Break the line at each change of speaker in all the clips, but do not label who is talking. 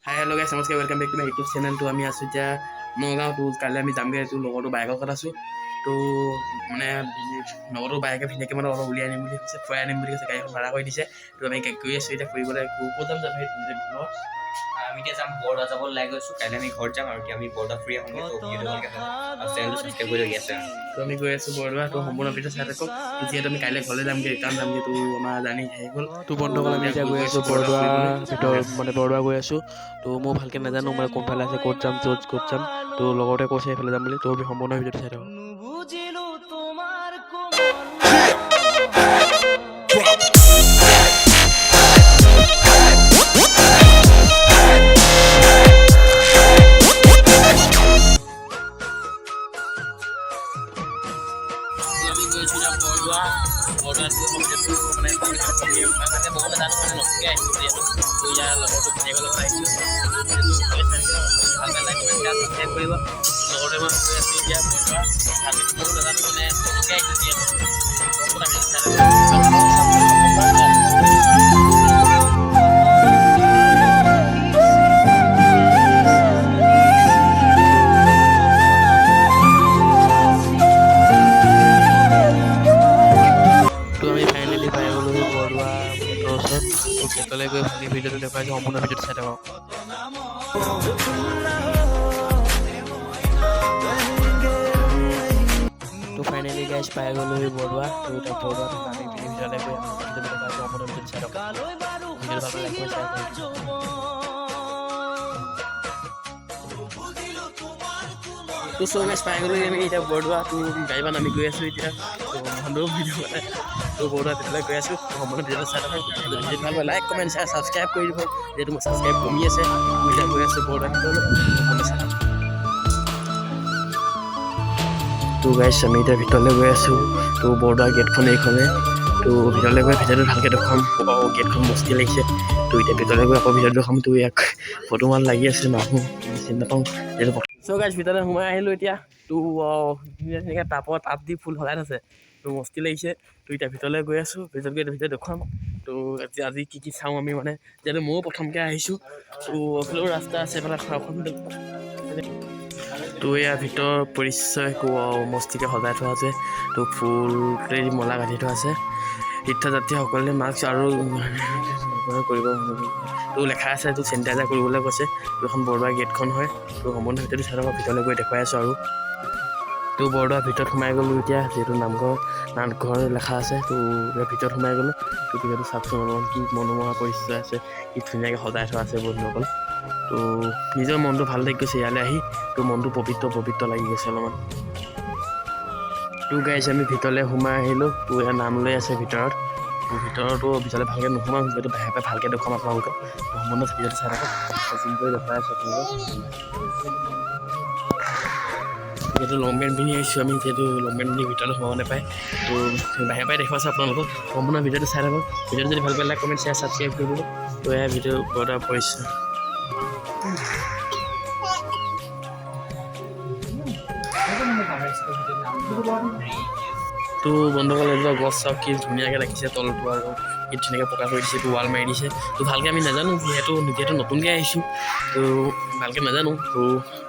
হাই hello' guys নমস্কাৰ welcome back to my YouTube চেনেলটো আমি আছোঁ এতিয়া নগাঁৱটো কাইলৈ আমি যামগৈ এইটো লগৰটো বাইকৰ কথা আছোঁ তো মানে লগৰটো বাইকে ভিনেকে মানে অলপ উলিয়াই আনিম বুলি কৈছে ফুৰাই আনিম বুলি কৈছে গাড়ীখন ভাড়া কৰি দিছে তো আমি গৈ আছোঁ এতিয়া ফুৰিবলৈ ক'ত যাম
আমি এতিয়া যাম বৰদোৱা যাব ওলাই গৈছোঁ কাইলৈ আমি ঘৰত যাম আৰু এতিয়া আমি বৰদোৱা ফুৰি আহোঁগৈ তো ভিডিঅ'টো চেনেলটো ছাবস্ক্ৰাইব কৰি লগি আছে
তো আমি গৈ আছোঁ বৰদোৱা তো সম্পূৰ্ণ ভিডিঅ' চাই থাকক যিহেতু আমি কাইলৈ ঘৰলৈ যামগৈ ৰিটাৰ্ণ যামগৈ তো আমাৰ জাৰ্ণি শেষ হ'ল
তো বন্ধুসকল আমি এতিয়া গৈ আছোঁ বৰদোৱা ভিতৰত মানে বৰদোৱা গৈ আছোঁ তো মই ভালকৈ নাজানো মানে কোনফালে আছে ক'ত যাম ক'ত যাম তো লগৰতে কৈছে সেইফালে যাম বুলি তো আমি সম্পূৰ্ণ ভিডিঅ'টো চাই থাকক
আমি গৈছোঁ এতিয়া বৰদোৱাটো মানে বহুত নাজানো মানে নতুনকৈ আহিছোঁ যিহেতু তো ইয়াৰ লগৰটো ভিনেকৰ লগত আহিছোঁ ভাল নালাগে শেষ কৰিব লগৰতে মই গৈ আছোঁ এতিয়া বৰদোৱা ভালকৈ বহুত নাজানো মানে নতুনকৈ আহিছোঁ যিহেতু তো আমি ফাইনেলি পাই গ'লোঁ বৰদোৱা গেটৰ ওচৰত তো গেটলৈ গৈ ভালকৈ ভিডিঅ'টো দেখুৱাইছোঁ সম্পূৰ্ণ ভিডিঅ'টো চাই থাকক তো ফাইনেলি গাইজ পাই গ'লোঁ বৰদোৱা তো এতিয়া বৰদোৱাত আমি ভিডিঅ'লৈ গৈ ভিডিঅ'টো দেখুৱাইছোঁ সম্পূৰ্ণ ভিডিঅ'টো চাই থাকক ভিডিঅ'টো ভালকৈ লাইক কৰি শ্বেয়াৰ কৰি তো চ' গাইজ পাই গ'লোঁ আমি এতিয়া বৰদোৱা তো গাড়ীখন আমি গৈ আছোঁ এতিয়া তো বন্ধু ভিডিঅ' বনাই তো বৰদোৱা তেতিয়ালৈ গৈ আছোঁ সম্পূৰ্ণ ভিডিঅ'টো চাই থাকক যদি ভাল পায় লাইক কমেণ্ট শ্বেয়াৰ ছাবস্ক্ৰাইব কৰি দিব যিহেতু মোৰ ছাবস্ক্ৰাইব কমি আছে মই এতিয়া গৈ আছোঁ বৰদোৱা ভিতৰলৈ সম্পূৰ্ণ চাই থাকক তো গাইজ আমি এতিয়া ভিতৰলৈ গৈ আছোঁ তো বৰদোৱা গেটখন এইখনে তো ভিতৰলৈ গৈ ভিতৰটো ভালকৈ দেখুৱাম গেটখন মস্তি লাগিছে তো এতিয়া ভিতৰলৈ গৈ আকৌ ভিতৰত দেখুৱাম তো ইয়াক ফটোমান লাগি আছে মানুহ চিনি নাপাওঁ যিহেতু চ' গাইজ ভিতৰলৈ সোমাই আহিলোঁ এতিয়া তো ধুনীয়া টাপ দি ফুল সলাই আছে তো মস্তি লাগিছে তো এতিয়া ভিতৰলৈ গৈ আছোঁ ভিতৰত দেখুৱাম তো আজি কি চাওঁ আমি মানে যিহেতু ময়ো প্ৰথমকৈ আহিছোঁ তো এইফালেও ৰাস্তা আছে মানে তো ইয়াৰ ভিতৰ পৰিচয় মস্তিকৈ সজাই থোৱা আছে তো ফুলেদি মলা গাঁঠি থোৱা আছে তীৰ্থযাত্ৰীসকলে মাস্ক আৰু কৰিব তো লেখা আছে তো চেনিটাইজাৰ কৰিবলৈ কৈছে তো এখন বৰদোৱা গেটখন হয় তো সম্পূৰ্ণ ভিতৰতো চাই থকা ভিতৰলৈ গৈ দেখুৱাই আছোঁ আৰু তো বৰদোৱা ভিতৰত সোমাই গ'লোঁ এতিয়া যিহেতু নামঘৰ লেখা আছে তো ইয়াৰ ভিতৰত সোমাই গ'লোঁ তো ভিতৰতো চাওকচোন অলপমান কি মনোমোহা পৰিচয় আছে কি ধুনীয়াকৈ সজাই থোৱা আছে বন্ধুসকল তো নিজৰ মনটো ভাল লাগি গৈছে ইয়ালৈ আহি তো মনটো পবিত্ৰ লাগি গৈছে অলপমান তো গাইজ আমি ভিতৰলৈ সোমাই আহিলোঁ তো ইয়াৰ নাম লৈ আছে ভিতৰতো ভিতৰলৈ ভালকৈ নোসোমাওঁ যিহেতু বাহিৰৰ পৰা ভালকৈ দেখুৱাম আপোনালোকক সম্পূৰ্ণ ভিডিঅ'টো চাই থাকক চিন কৰি দেখুৱাই আছোঁ আপোনালোকক যিহেতু লং পেণ্ট পিন্ধি আহিছোঁ আমি যিহেতু লং পেণ্ট পিন্ধি ভিতৰলৈ সোমাব নাপায় তো বাহিৰৰ পৰাই দেখুৱাইছোঁ আপোনালোকক সম্পূৰ্ণ ভিডিঅ'টো চাই থাকক ভিডিঅ'টো যদি ভাল পায় লাইক কমেণ্ট শ্বেয়াৰ ছাবস্ক্ৰাইব কৰিব তো এয়া ভিডিঅ' বৰদোৱা পৰিচয় তো বন্ধুসকল এইবিলাক গছ চাওক কি ধুনীয়াকৈ ৰাখিছে তলটো আৰু কি ধুনীয়াকৈ পকা কৰি দিছে তো ৱাল মাৰি দিছে তো ভালকৈ আমি নাজানো যিহেতু নতুনকৈ আহিছোঁ তো ভালকৈ নাজানো তো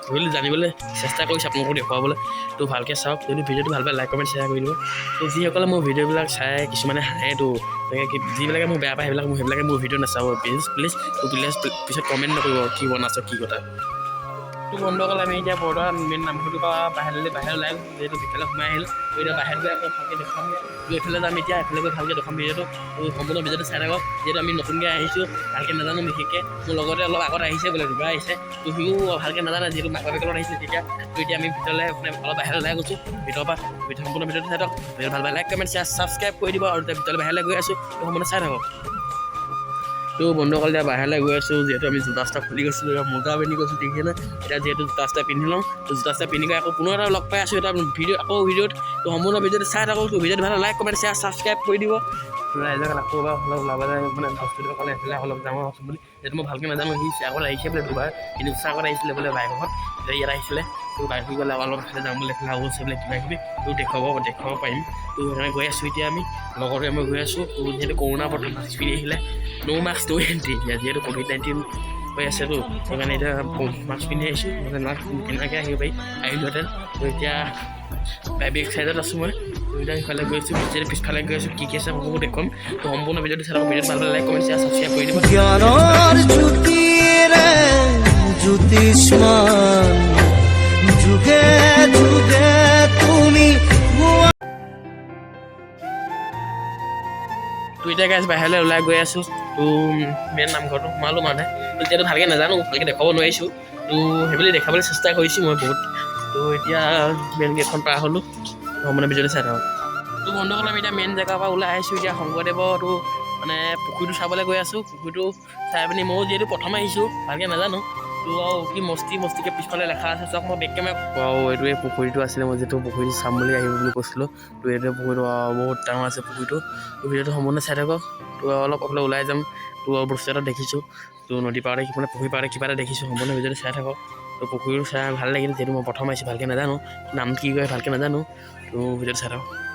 ধৰিলে জানিবলৈ চেষ্টা কৰিছোঁ আপোনালোকক দেখুৱাবলৈ তো ভালকৈ চাওক যদি ভিডিঅ'টো ভাল পায় লাইক কমেণ্ট শ্বেয়াৰ কৰি দিব তো যিসকলে মোৰ ভিডিঅ'বিলাক চাই কিছুমানে হাঁহে তো তেনেকৈ যিবিলাকে মোক বেয়া পায় সেইবিলাকে মোৰ ভিডিঅ' নাচাব প্লিজ তো পিছত কমেণ্ট নকৰিব কি বনাইছ কি কথা তো বন্ধুসকল আমি এতিয়া বৰদোৱা মেইন নামঘৰটোৰ পৰা বাহিৰলৈ ওলাই যিহেতু ভিতৰলৈ সোমাই আহিলোঁ তো এতিয়া বাহিৰত গৈ আকৌ ভালকৈ দেখুৱাম তো এইফালে যাম এতিয়া এইফালে গৈ ভালকৈ দেখুৱাম ভিডিঅ'টো তো সম্পূৰ্ণ ভিডিঅ'টো চাই থাকক যিহেতু আমি নতুনকৈ আহিছোঁ ভালকৈ নাজানো বিশেষকৈ মোৰ লগতে অলপ আগত আহিছে বোলে দুবাৰ আহিছে তো সিও ভালকৈ নাজানে যিহেতু মাক বাপেকৰ লগত আহিছিলে তেতিয়া তো এতিয়া আমি ভিতৰলৈ মানে অলপ বাহিৰলৈ ওলাই গৈছোঁ সম্পূৰ্ণ ভিডিঅ'টো চাই থাকক ভিডিঅ' ভাল পায় লাইক কমেণ্ট শ্বেয়াৰ ছাবস্ক্ৰাইব কৰি দিব আৰু এতিয়া ভিতৰলৈ বাহিৰলৈ গৈ আছোঁ তো সম্পূৰ্ণ চাই থাকক তো বন্ধুসকল এতিয়া বাহিৰলৈ গৈ আছোঁ যিহেতু আমি জোতা চোতা খুলি গৈছিলোঁ এতিয়া মোজা পিন্ধি গৈছোঁ দেখিছেনে এতিয়া যিহেতু জোতা চোতা পিন্ধি লওঁ তো জোতা চোতা পিন্ধি গৈ আকৌ পুনৰ এটা লগ পাই আছোঁ এটা ভিডিঅ'ত তো সম্পূৰ্ণ ভিডিঅ'টো চাই থাকক তো ভিডিঅ'টো ভাল লাইক কমেণ্ট শ্বেয়াৰ ছাবস্ক্ৰাইব কৰি দিব ৰাইজক আকৌ এবাৰ অলপ ওলাব যায় মানে বস্তুটো ক'লে এইফালে অলপ ডাঙৰ আছোঁ বুলি যিহেতু মই ভালকৈ নাজানো সি আগত আহিছে বোলে দুবাৰ কিন্তু আগত আহিছিলে বোলে বাইকত এতিয়া ইয়াত আহিছিলে তো বাইক গ'লে অলপ এফালে যাম বুলি এইফালে আৰু বোলে কিবা কিবি তো দেখুৱাব পাৰিম তো সেইকাৰণে গৈ আছোঁ এতিয়া আমি লগতে আমি গৈ আছোঁ তো যিহেতু কৰোণা বৰ্তমান স্পীড আহিলে ন' মাস্ক no entry এতিয়া যিহেতু ক'ভিড-19 হৈ আছেতো সেইকাৰণে এতিয়া মাস্ক পিন্ধি আহিছোঁ মানে মাস্ক পিন্ধাকৈ আহিব পাৰি আহিলোহেঁতেন তো এতিয়া বেক চাইডত আছোঁ মই তো এতিয়া সিফালে গৈ আছোঁ যেতিয়া পিছফালে গৈ আছোঁ কি আছে মই দেখুৱাম তো সম্পূৰ্ণ ভিডিঅ'টো চাই ভিডিঅ'টো ভাল লাইক কমেণ্ট শ্বেয়াৰ ছাবস্ক্ৰাইব কৰি দিব
জ্ঞানৰ জ্যোতিৰে জ্যোতিষ্মান যুগে যুগে তুমি
তো এতিয়া গাইজ বাহিৰলৈ ওলাই গৈ আছোঁ তো মেইন নামঘৰটো সোমালোঁ মানে তো এতিয়াতো ভালকৈ নাজানো ভালকৈ দেখাব নোৱাৰিছোঁ তো সেইবুলি দেখাবলৈ চেষ্টা কৰিছোঁ মই বহুত তো এতিয়া মেইন গেটখন পাৰ হ'লোঁ মানে ভিডিঅ'টো চাই থাকক তো বন্ধুসকল আমি এতিয়া মেইন জেগাৰ পৰা ওলাই আহিছোঁ এতিয়া শংকৰদেৱতো মানে পুখুৰীটো চাবলৈ গৈ আছোঁ পুখুৰীটো চাই পিনি ময়ো যিহেতু প্ৰথম আহিছোঁ ভালকৈ নাজানো তো আৰু কি মস্তিকৈ পিছফালে লেখা আছে চাওক মই বেক কেমেৰা এইটোৱে পুখুৰীটো আছিলে মই যিহেতু পুখুৰীটো চাম বুলি আহিব বুলি কৈছিলোঁ তো এইটোৱে পুখুৰীটো বহুত ডাঙৰ আছে পুখুৰীটো তো ভিডিঅ'টো সম্পূৰ্ণ চাই থাকক তো অলপ অকলে ওলাই যাম তো বস্তু এটা দেখিছোঁ তো নদী পাৰতে মানে পুখুৰী পাৰতে কিবা এটা দেখিছোঁ সম্পূৰ্ণ ভিডিঅ'টো চাই থাকক তো পুখুৰীটো চাই ভাল লাগিল যিহেতু মই প্ৰথম আহিছোঁ ভালকৈ নাজানো নাম কি কয় ভালকৈ নাজানো তো ভিডিঅ'টো চাই থাকক